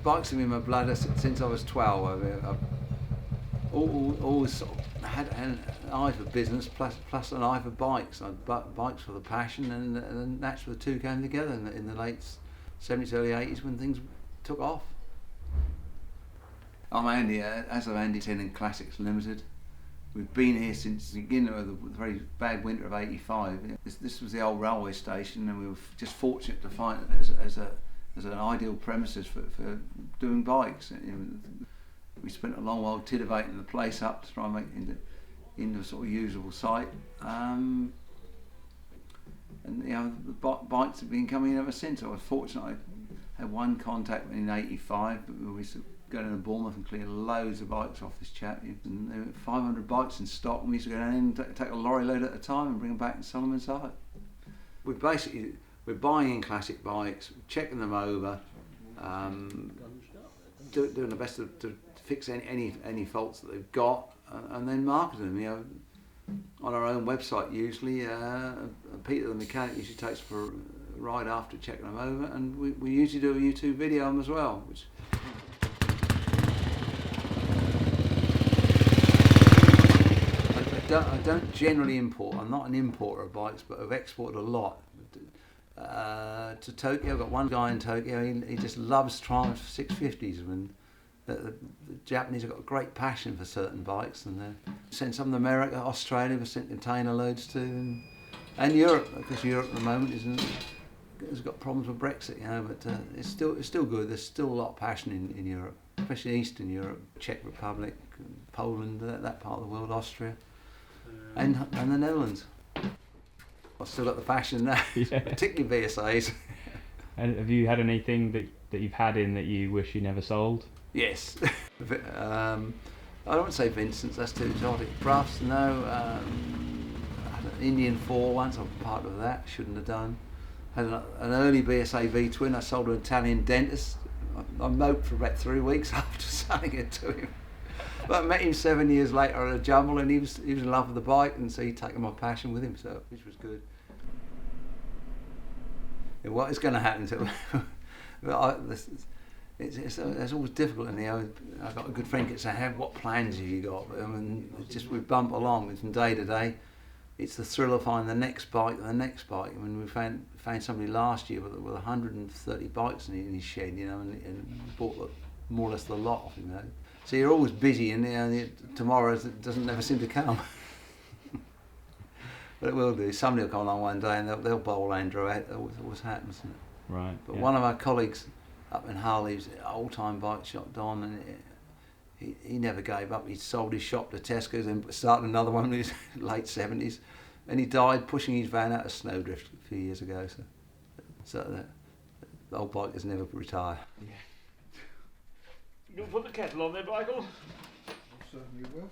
Bikes have been in my blood since I was 12. I've always sort of had an eye for business plus an eye for bikes. Bikes for the passion, and naturally the two came together in the late 70s, early 80s when things took off. I'm Andy, as of Andy Tiernans Classics Limited. We've been here since the beginning of the very bad winter of '85. This was the old railway station, and we were just fortunate to find it as an ideal premises for doing bikes. We spent a long while titivating the place up to try and make it into a sort of usable site. And the bikes have been coming in ever since. I was fortunate. I had one contact in '85, but we used to go down to Bournemouth and clear loads of bikes off this chap. And there were 500 bikes in stock, and we used to go down and take a lorry load at a time and bring them back and sell them inside. We're buying in classic bikes, checking them over, doing the best to fix any faults that they've got, and then marketing them. On our own website usually. Peter the mechanic usually takes for a ride after checking them over, and we usually do a YouTube video on them as well. I don't generally import. I'm not an importer of bikes, but I've exported a lot. To Tokyo, I've got one guy in Tokyo, he just loves Triumph 650s. The Japanese have got a great passion for certain bikes, and they sent some to America, Australia, we sent container loads to, and Europe, because Europe at the moment has got problems with Brexit, but it's still good. There's still a lot of passion in Europe, especially Eastern Europe, Czech Republic, Poland, that part of the world, Austria, and the Netherlands. I've still got the passion there, yeah. Particularly VSAs. And have you had anything that you've had in that you wish you never sold? Yes. I don't want to say Vincent's, that's too exotic. Bruffs, no. I had an Indian 4 once, I'm part of that, shouldn't have done. Had an early BSA V-twin I sold to an Italian dentist. I moped for about 3 weeks after selling it to him. But I met him 7 years later at a jumble, and he was in love with the bike, and so he'd taken my passion with him, so which was good. And what is going to happen to it's always difficult, and I've got a good friend that said, "What plans have you got?" But, it's just we bump along from day to day. It's the thrill of finding the next bike and the next bike. We found somebody last year with 130 bikes in his shed, and bought more or less the lot of him. So you're always busy, and tomorrow doesn't never seem to come. But it will do. Somebody will come along one day and they'll bowl Andrew out. It always happens. Right. But one of our colleagues up in Hull, he was an old-time bike shop, Don, and he never gave up. He sold his shop to Tesco's and started another one in his late 70s. And he died pushing his van out of Snowdrift a few years ago. So the old bike has never retired. You'll put the kettle on there, Michael? I certainly will.